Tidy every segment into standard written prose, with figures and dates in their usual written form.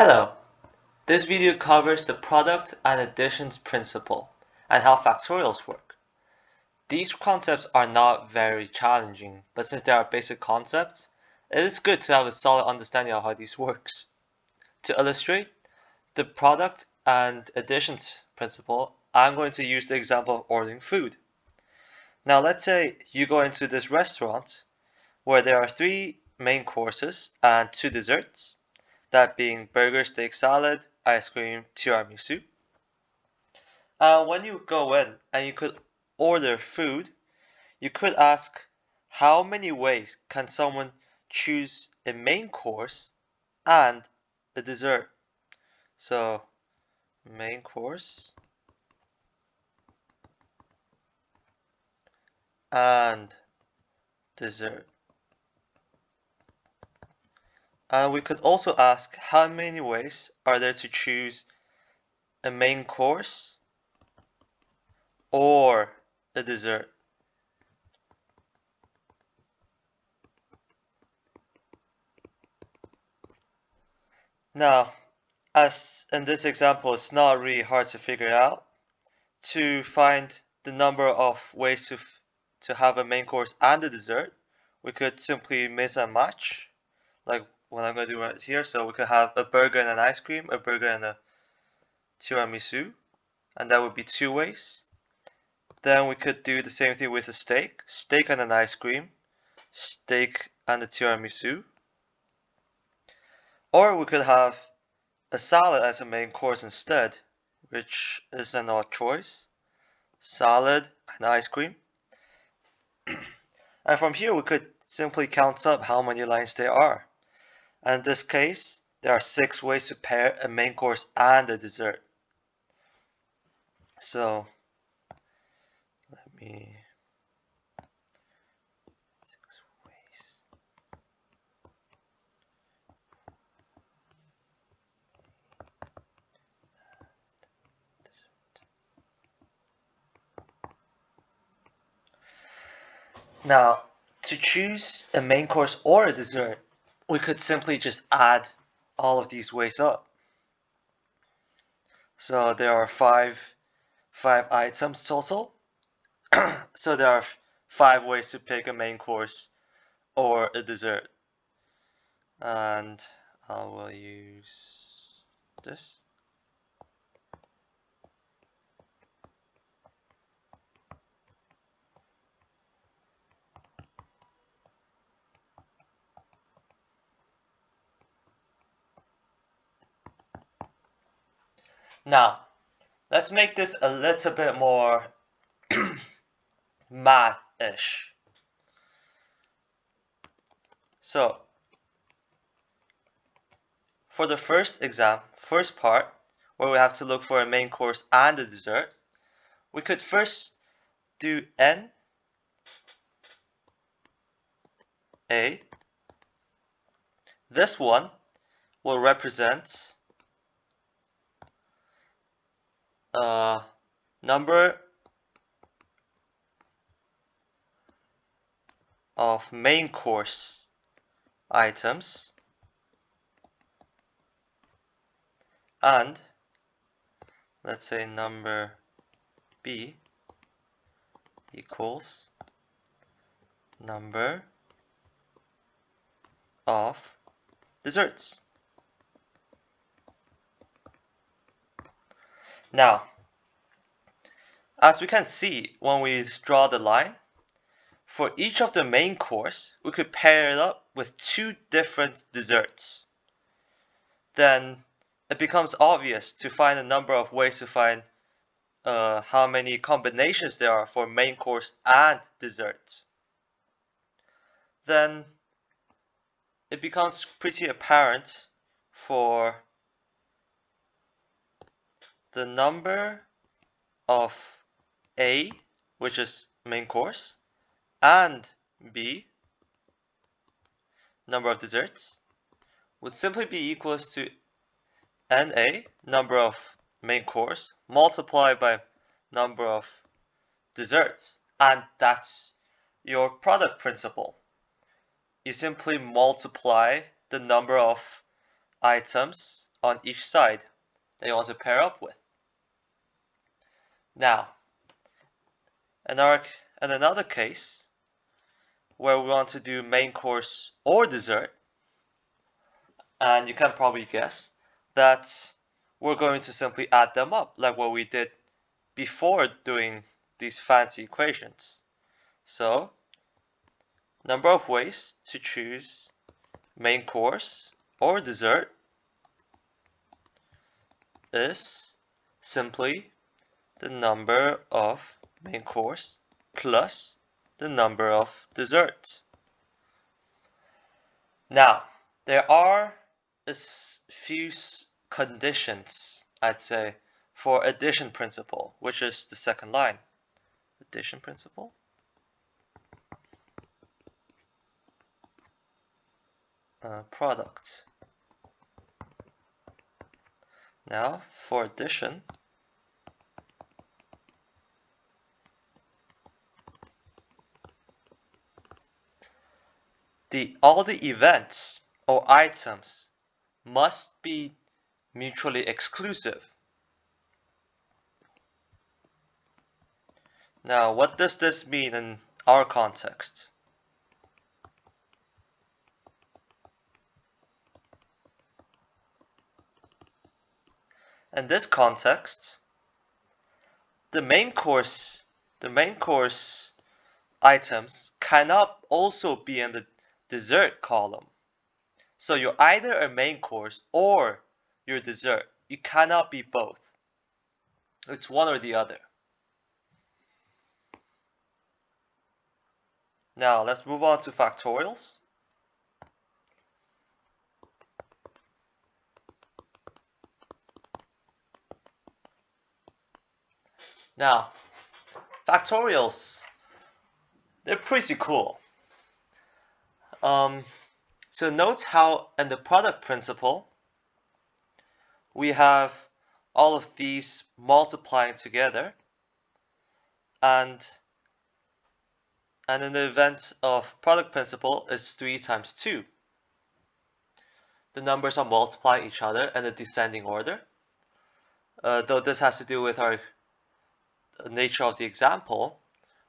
Hello! This video covers the product and additions principle and how factorials work. These concepts are not very challenging, but since they are basic concepts, it is good to have a solid understanding of how these works. To illustrate the product and additions principle, I'm going to use the example of ordering food. Now let's say you go into this restaurant where there are 3 main courses and 2 desserts. That being burger, steak, salad, ice cream, tiramisu. When you go in and you could order food, you could ask how many ways can someone choose a main course and a dessert. So main course and dessert. And we could also ask how many ways are there to choose a main course or a dessert. Now, as in this example, it's not really hard to figure out. To find the number of ways to have a main course and a dessert, we could simply mix and match, like what I'm going to do right here. So we could have a burger and an ice cream, a burger and a tiramisu, and that would be 2 ways. Then we could do the same thing with a steak, steak and an ice cream, steak and a tiramisu. Or we could have a salad as a main course instead, which is an odd choice. Salad and ice cream. And from here we could simply count up how many lines there are. And in this case, there are 6 ways to pair a main course and a dessert. So let me 6 ways. Now, to choose a main course or a dessert, we could simply just add all of these ways up. So there are five items total. So there are 5 ways to pick a main course or a dessert. And I will use this. Now, let's make this a little bit more math-ish. So, for the first part, where we have to look for a main course and a dessert, we could first do n a. This one will represent number of main course items, and let's say number b equals number of desserts. Now, as we can see when we draw the line, for each of the main course, we could pair it up with 2 different desserts. Then it becomes obvious to find a number of ways to find how many combinations there are for main course and dessert. Then it becomes pretty apparent for the number of A, which is main course, and B, number of desserts, would simply be equals to NA, number of main course, multiplied by number of desserts. And that's your product principle. You simply multiply the number of items on each side that you want to pair up with. Now, in another case where we want to do main course or dessert, and you can probably guess that we're going to simply add them up like what we did before doing these fancy equations. So, number of ways to choose main course or dessert is simply the number of main course plus the number of desserts. Now, there are a few conditions, I'd say, for addition principle, which is the second line. Addition principle. Product. Now, for addition, all the events or items must be mutually exclusive. Now, what does this mean in our context? In this context, the main course items cannot also be in the dessert column. So you're either a main course or your dessert. You cannot be both. It's one or the other. Now let's move on to factorials. Now, factorials, they're pretty cool. So note how in the product principle, we have all of these multiplying together, and in the event of product principle is 3 times 2. The numbers are multiplying each other in a descending order. Though this has to do with our nature of the example,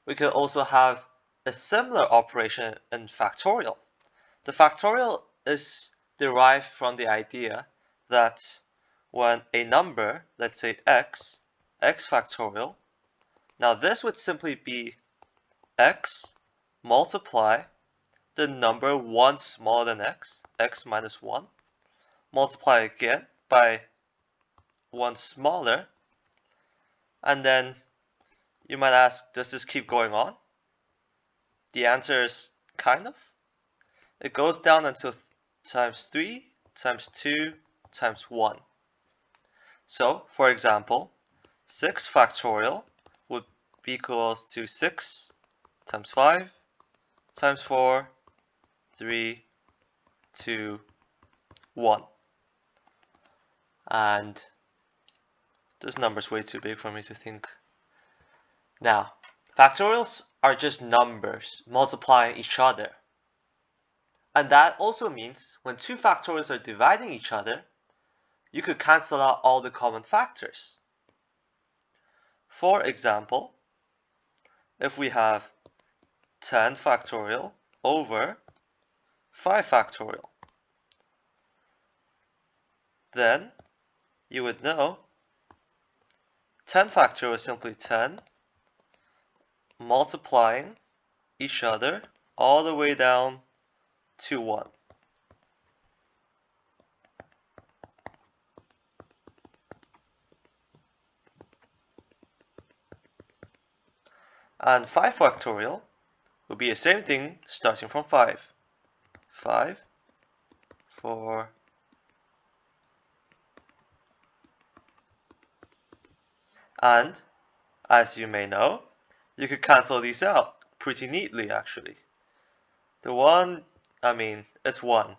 we could also have a similar operation in factorial. The factorial is derived from the idea that when a number, let's say x factorial, now this would simply be x multiply the number 1 smaller than x minus 1, multiply again by 1 smaller, and then you might ask, does this keep going on? The answer is kind of. It goes down until times 3 times 2 times 1. So, for example, 6 factorial would be equals to 6 times 5 times 4, 3, 2, 1. And this number is way too big for me to think. Now, factorials are just numbers multiplying each other. And that also means when 2 factorials are dividing each other, you could cancel out all the common factors. For example, if we have 10 factorial over 5 factorial, then you would know 10 factorial is simply 10 multiplying each other all the way down to 1. And 5 factorial would be the same thing starting from 5. 5, 4, and as you may know, you could cancel these out pretty neatly actually. The 1, it's 1.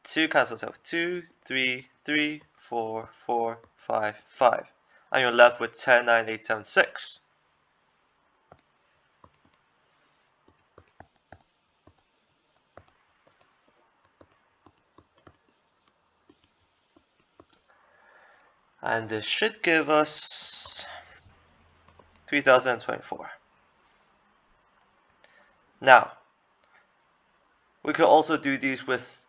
2 cancels out 2, 3, 3, 4, 4, 5, 5. And you're left with 10, 9, 8, 7, 6. And this should give us 3024. Now, we could also do these with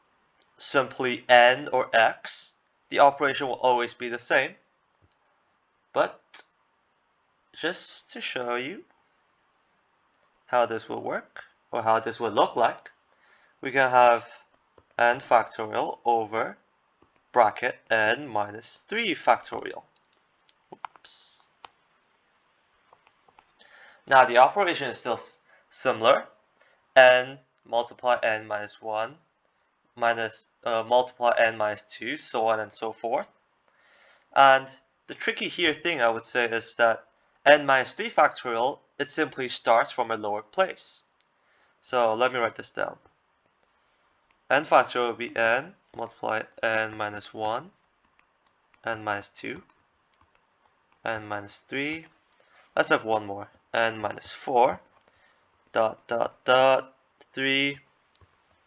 simply n or x. The operation will always be the same, but just to show you how this will work, or how this would look like, we can have n factorial over bracket n minus 3 factorial. Oops. Now the operation is still similar. N multiply n minus 1 minus multiply n minus 2, so on and so forth. And the tricky thing I would say is that n minus 3 factorial, it simply starts from a lower place. So let me write this down. N factorial will be n multiply n minus 1, n minus 2, n minus 3. Let's have one more. N minus 4, dot, dot, dot, 3,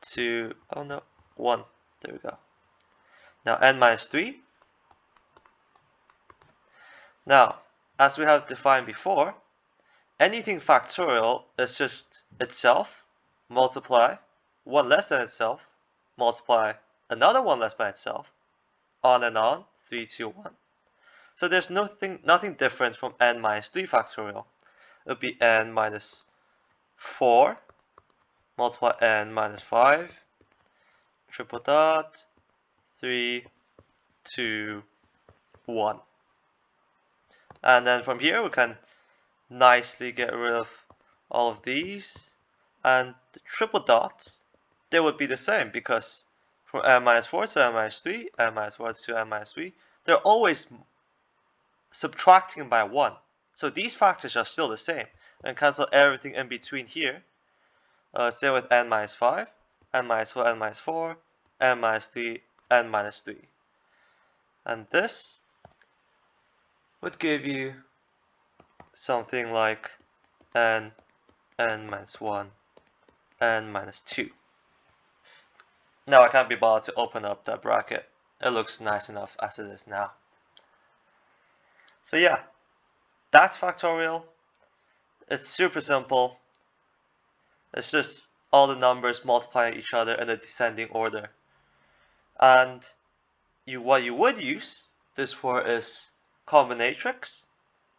2, oh no, 1. There we go. Now n minus 3. Now, as we have defined before, anything factorial is just itself, multiply one less than itself, multiply another one less by itself, on and on, 3, 2, 1. So there's nothing different from n minus 3 factorial. It would be n minus 4, multiply n minus 5, triple dot, 3, 2, 1. And then from here we can nicely get rid of all of these, and the triple dots, they would be the same because from n minus 4 to n minus 3, n minus 4 to n minus 3, they're always subtracting by 1. So these factors are still the same, and cancel everything in between here. Same with n minus 5, n minus 4, n minus 4, n minus 3, n minus 3. And this would give you something like n minus 1, n minus 2. Now I can't be bothered to open up that bracket. It looks nice enough as it is now. So yeah, that's factorial. It's super simple. It's just all the numbers multiplying each other in a descending order. And what you would use this for is combinatrix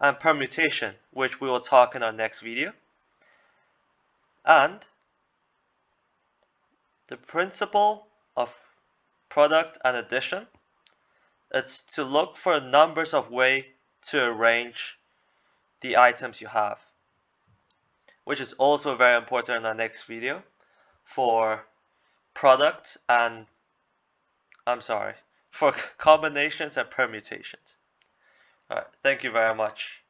and permutation, which we will talk in our next video. And the principle of product and addition, it's to look for numbers of ways to arrange the items you have, which is also very important in our next video for product and for combinations and permutations. Alright, thank you very much.